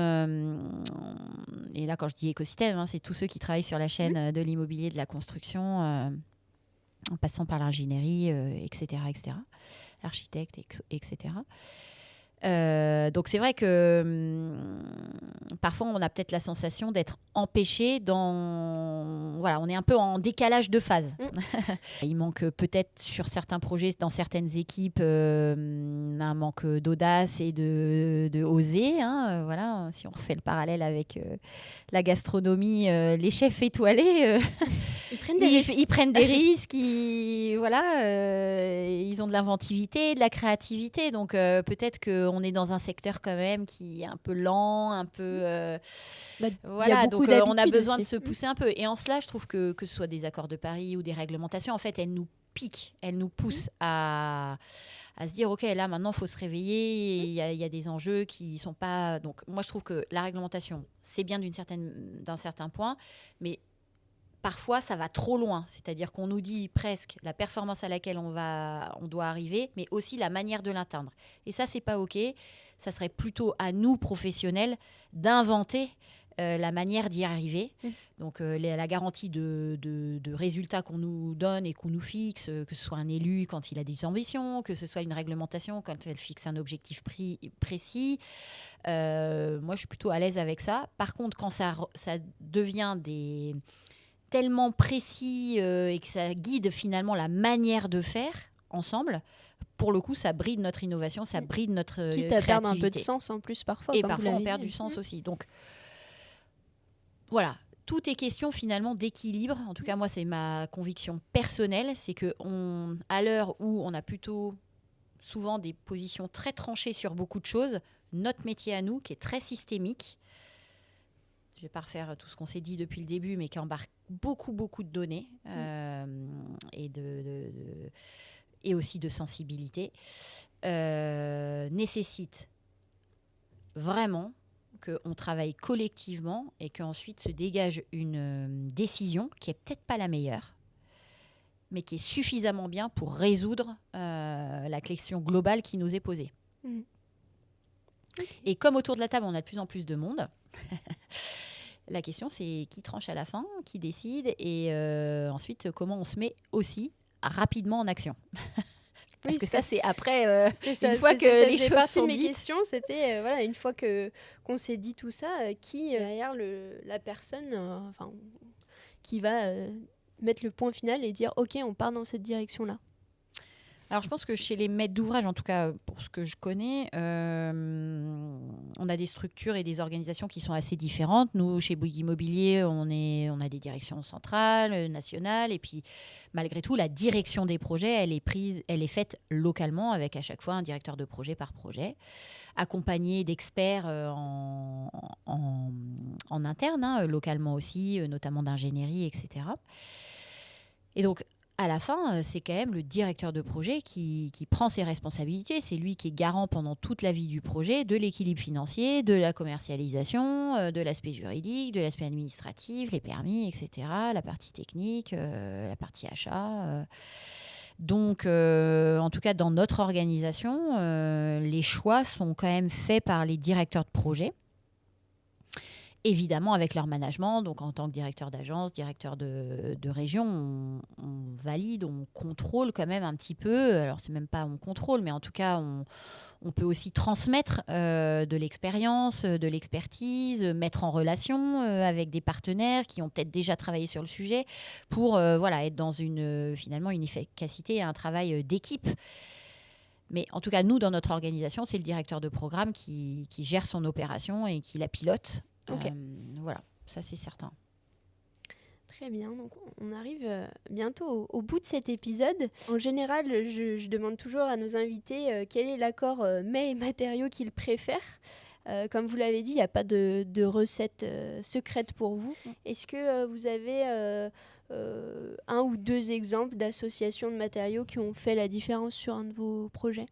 Speaker 2: Et là, quand je dis écosystème, c'est tous ceux qui travaillent sur la chaîne de l'immobilier, de la construction, en passant par l'ingénierie, etc., l'architecte, etc. Donc c'est vrai que parfois on a peut-être la sensation d'être empêché voilà, on est un peu en décalage de phase. Il manque peut-être sur certains projets, dans certaines équipes, un manque d'audace et de oser. Voilà, si on refait le parallèle avec la gastronomie, les chefs étoilés, ils prennent des risques, ils ont de l'inventivité, de la créativité. Donc peut-être qu'on est dans un secteur quand même qui est un peu lent, un peu... voilà, donc on a besoin de se pousser un peu. Et en cela, je trouve que ce soit des accords de Paris ou des réglementations, en fait, elles nous piquent, elles nous poussent à se dire, OK, là, maintenant, il faut se réveiller. Il y a des enjeux qui ne sont pas... Donc, moi, je trouve que la réglementation, c'est bien d'un certain point, mais parfois, ça va trop loin. C'est-à-dire qu'on nous dit presque la performance à laquelle on doit arriver, mais aussi la manière de l'atteindre. Et ça, c'est pas OK. Ça serait plutôt à nous, professionnels, d'inventer la manière d'y arriver. Donc la garantie de résultats qu'on nous donne et qu'on nous fixe, que ce soit un élu quand il a des ambitions, que ce soit une réglementation quand elle fixe un objectif précis. Moi, je suis plutôt à l'aise avec ça. Par contre, quand ça devient tellement précis et que ça guide finalement la manière de faire ensemble, pour le coup, ça bride notre innovation, ça bride notre créativité.
Speaker 1: Quitte à perdre un peu de sens en plus parfois.
Speaker 2: Et parfois, on perd du sens aussi. Donc, voilà. Tout est question finalement d'équilibre. En tout cas, moi, c'est ma conviction personnelle. C'est qu'à l'heure où on a plutôt souvent des positions très tranchées sur beaucoup de choses, notre métier à nous, qui est très systémique, je ne vais pas refaire tout ce qu'on s'est dit depuis le début, mais qui embarque beaucoup, beaucoup de données et aussi de sensibilité, nécessite vraiment qu'on travaille collectivement et qu'ensuite se dégage une décision qui n'est peut-être pas la meilleure, mais qui est suffisamment bien pour résoudre la question globale qui nous est posée. Et comme autour de la table, on a de plus en plus de monde, la question, c'est qui tranche à la fin, qui décide, et ensuite, comment on se met aussi rapidement en action. Parce que ça, c'est après, une fois que les choses sont dites.
Speaker 1: Mes questions, c'était, une fois qu'on s'est dit tout ça, qui derrière la personne qui va mettre le point final et dire « Ok, on part dans cette direction-là ».
Speaker 2: Alors, je pense que chez les maîtres d'ouvrage, en tout cas pour ce que je connais, on a des structures et des organisations qui sont assez différentes. Nous, chez Bouygues Immobilier, on a des directions centrales, nationales, et puis malgré tout, la direction des projets, elle est faite localement, avec à chaque fois un directeur de projet par projet, accompagné d'experts en interne, localement aussi, notamment d'ingénierie, etc. Et donc, à la fin, c'est quand même le directeur de projet qui prend ses responsabilités. C'est lui qui est garant pendant toute la vie du projet de l'équilibre financier, de la commercialisation, de l'aspect juridique, de l'aspect administratif, les permis, etc., la partie technique, la partie achat. Donc, en tout cas, dans notre organisation, les choix sont quand même faits par les directeurs de projet. Évidemment, avec leur management, donc en tant que directeur d'agence, directeur de région, on valide, on contrôle quand même un petit peu. Alors, c'est même pas on contrôle, mais en tout cas, on peut aussi transmettre de l'expérience, de l'expertise, mettre en relation avec des partenaires qui ont peut-être déjà travaillé sur le sujet pour être dans finalement une efficacité et un travail d'équipe. Mais en tout cas, nous, dans notre organisation, c'est le directeur de programme qui gère son opération et qui la pilote.
Speaker 1: Okay.
Speaker 2: Voilà, ça c'est certain.
Speaker 1: Très bien, donc on arrive bientôt au bout de cet épisode. En général, je demande toujours à nos invités quel est l'accord mets et matériaux qu'ils préfèrent. Comme vous l'avez dit, il n'y a pas de recette secrète pour vous. Est-ce que vous avez un ou deux exemples d'associations de matériaux qui ont fait la différence sur un de vos projets ?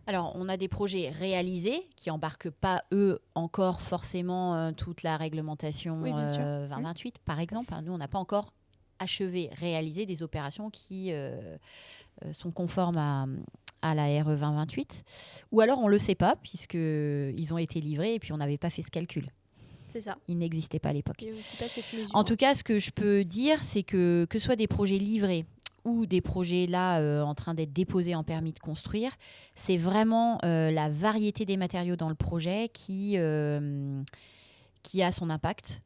Speaker 2: Alors, on a des projets réalisés qui n'embarquent pas, eux, encore forcément toute la réglementation 2028, par exemple. Nous, on n'a pas encore achevé, réalisé des opérations qui sont conformes à la RE 2028. Ou alors, on ne le sait pas, puisqu'ils ont été livrés et puis on n'avait pas fait ce calcul.
Speaker 1: C'est ça.
Speaker 2: Il n'existait pas à l'époque.
Speaker 1: Il n'y a aussi pas cette mesure.
Speaker 2: En tout cas, ce que je peux dire, c'est que ce soit des projets livrés ou des projets là en train d'être déposés en permis de construire, c'est vraiment la variété des matériaux dans le projet qui a son impact.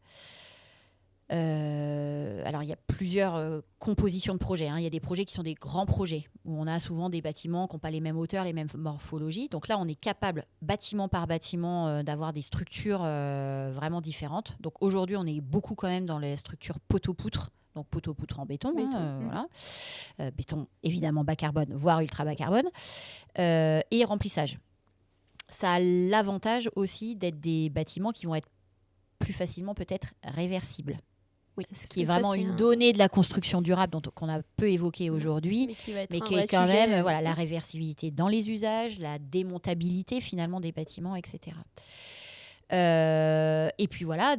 Speaker 2: Alors, il y a plusieurs compositions de projets. Il y a des projets qui sont des grands projets, où on a souvent des bâtiments qui n'ont pas les mêmes hauteurs, les mêmes morphologies. Donc là, on est capable, bâtiment par bâtiment, d'avoir des structures vraiment différentes. Donc aujourd'hui, on est beaucoup quand même dans les structures poteau-poutre. Donc poteau-poutre en béton. Voilà. Béton, évidemment, bas carbone, voire ultra bas carbone. Et remplissage. Ça a l'avantage aussi d'être des bâtiments qui vont être plus facilement peut-être réversibles. Oui, ce qui est vraiment une donnée de la construction durable qu'on a peu évoquée aujourd'hui, mais qui est quand même la réversibilité dans les usages, la démontabilité finalement des bâtiments, etc. Et puis voilà,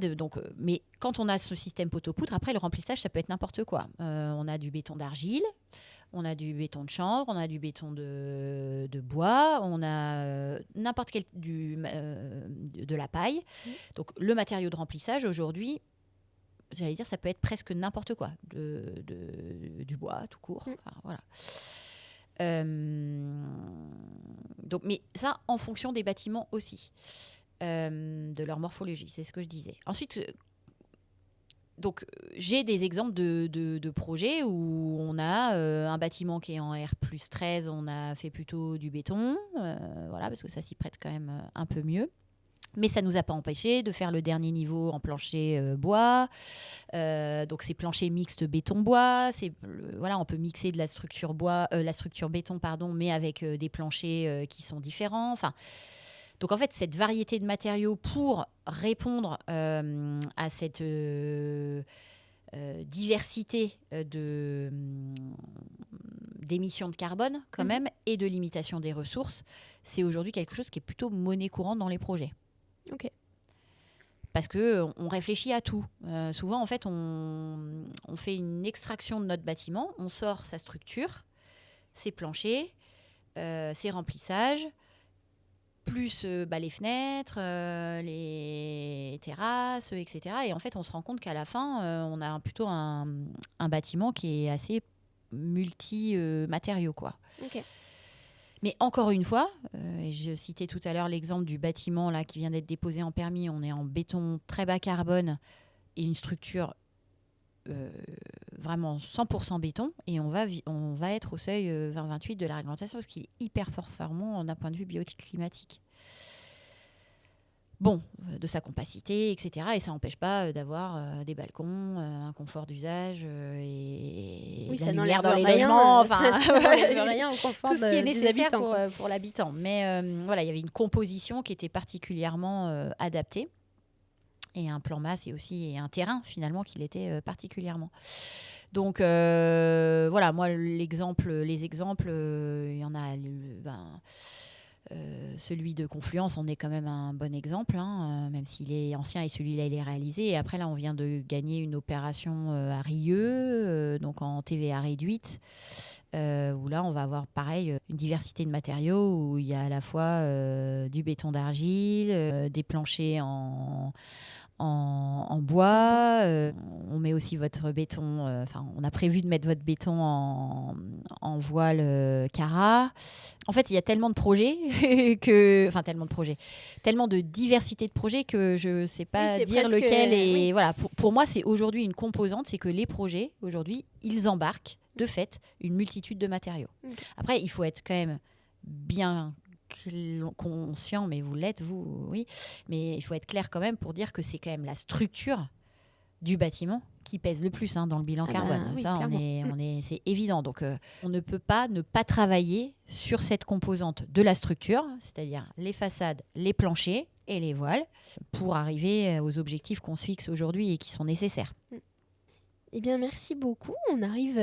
Speaker 2: mais quand on a ce système poteau-poutre, après le remplissage, ça peut être n'importe quoi. On a du béton d'argile, On a du béton de chanvre, on a du béton de bois, on a n'importe quel de la paille. Donc le matériau de remplissage aujourd'hui, j'allais dire, ça peut être presque n'importe quoi, du bois tout court. Enfin, voilà. Donc, mais ça, en fonction des bâtiments aussi, de leur morphologie, c'est ce que je disais. Ensuite, donc, j'ai des exemples de projets où on a un bâtiment qui est en R+13, on a fait plutôt du béton, voilà, parce que ça s'y prête quand même un peu mieux. Mais ça ne nous a pas empêché de faire le dernier niveau en plancher bois. Donc, c'est plancher mixte béton-bois. Voilà, on peut mixer de la structure béton, mais avec des planchers qui sont différents. Enfin, donc, en fait, cette variété de matériaux pour répondre à cette diversité d'émissions de carbone, quand même, et de limitation des ressources, c'est aujourd'hui quelque chose qui est plutôt monnaie courante dans les projets.
Speaker 1: Ok.
Speaker 2: Parce qu'on réfléchit à tout. Souvent, en fait, on fait une extraction de notre bâtiment, on sort sa structure, ses planchers, ses remplissages, plus les fenêtres, les terrasses, etc. Et en fait, on se rend compte qu'à la fin, on a plutôt un bâtiment qui est assez multi-matériaux, quoi.
Speaker 1: Ok.
Speaker 2: Mais encore une fois, et je citais tout à l'heure l'exemple du bâtiment là, qui vient d'être déposé en permis, on est en béton très bas carbone et une structure vraiment 100% béton, et on va être au seuil 2028 de la réglementation parce qu'il est hyper performant d'un point de vue bioclimatique. Bon, de sa compacité, etc. Et ça n'empêche pas d'avoir des balcons, un confort d'usage et de la lumière dans les logements.
Speaker 1: Enfin, ça n'enlève rien au confort
Speaker 2: tout ce qui est nécessaire
Speaker 1: pour
Speaker 2: l'habitant. Mais voilà, il y avait une composition qui était particulièrement adaptée. Et un plan masse et un terrain, finalement, qui l'était particulièrement. Donc, voilà, moi, les exemples, il y en a... celui de Confluence, on est quand même un bon exemple, même s'il est ancien et celui-là, il est réalisé. Et après, là, on vient de gagner une opération à Rieux, donc en TVA réduite, où là, on va avoir, pareil, une diversité de matériaux, où il y a à la fois du béton d'argile, des planchers en bois, on met aussi votre béton, on a prévu de mettre votre béton en voile Cara. En fait, il y a tellement de projets tellement de diversité de projets que je ne sais pas dire lequel est.
Speaker 1: Oui.
Speaker 2: Voilà, pour moi, c'est aujourd'hui une composante, c'est que les projets aujourd'hui, ils embarquent de fait une multitude de matériaux. Okay. Après, il faut être quand même bien conscient, mais vous l'êtes, vous, oui. Mais il faut être clair quand même pour dire que c'est quand même la structure du bâtiment qui pèse le plus dans le bilan carbone.
Speaker 1: Oui,
Speaker 2: ça, c'est évident. Donc, on ne peut pas ne pas travailler sur cette composante de la structure, c'est-à-dire les façades, les planchers et les voiles, pour arriver aux objectifs qu'on se fixe aujourd'hui et qui sont nécessaires.
Speaker 1: Eh bien, merci beaucoup. On arrive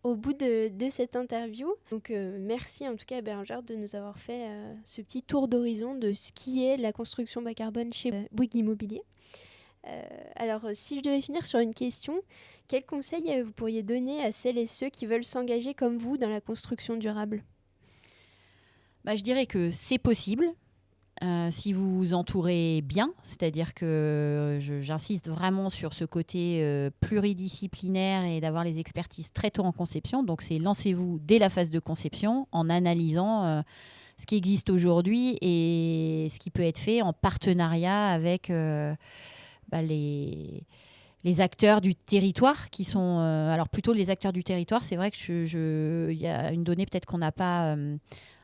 Speaker 1: au bout de cette interview. Donc, merci en tout cas à Bérengère de nous avoir fait ce petit tour d'horizon de ce qui est la construction bas carbone chez Bouygues Immobilier. Alors, si je devais finir sur une question, quel conseil vous pourriez donner à celles et ceux qui veulent s'engager comme vous dans la construction durable ?
Speaker 2: Je dirais que c'est possible. Si vous vous entourez bien, c'est-à-dire que j'insiste vraiment sur ce côté pluridisciplinaire et d'avoir les expertises très tôt en conception. Donc, c'est lancez-vous dès la phase de conception en analysant ce qui existe aujourd'hui et ce qui peut être fait en partenariat avec les acteurs du territoire qui sont... alors, plutôt les acteurs du territoire, c'est vrai que y a une donnée peut-être qu'on n'a pas...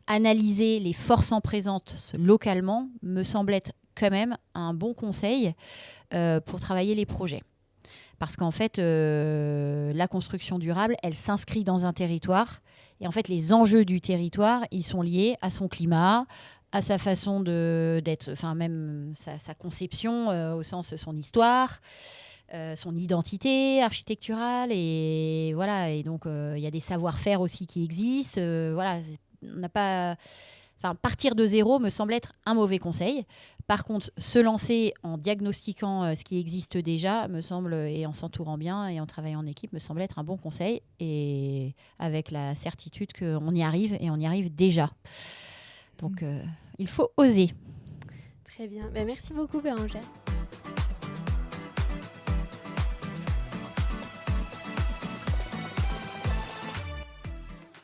Speaker 2: analyser les forces en présence localement me semble être quand même un bon conseil pour travailler les projets. Parce qu'en fait, la construction durable, elle s'inscrit dans un territoire. Et en fait, les enjeux du territoire, ils sont liés à son climat, à sa façon d'être, enfin même sa conception, au sens de son histoire, son identité architecturale. Et voilà, et donc il y a des savoir-faire aussi qui existent. Voilà, on n'a pas... partir de zéro me semble être un mauvais conseil. Par contre, se lancer en diagnostiquant ce qui existe déjà me semble, et en s'entourant bien et en travaillant en équipe, me semble être un bon conseil, et avec la certitude qu'on y arrive, et on y arrive déjà. Donc, il faut oser.
Speaker 1: Très bien. Merci beaucoup, Bérangère.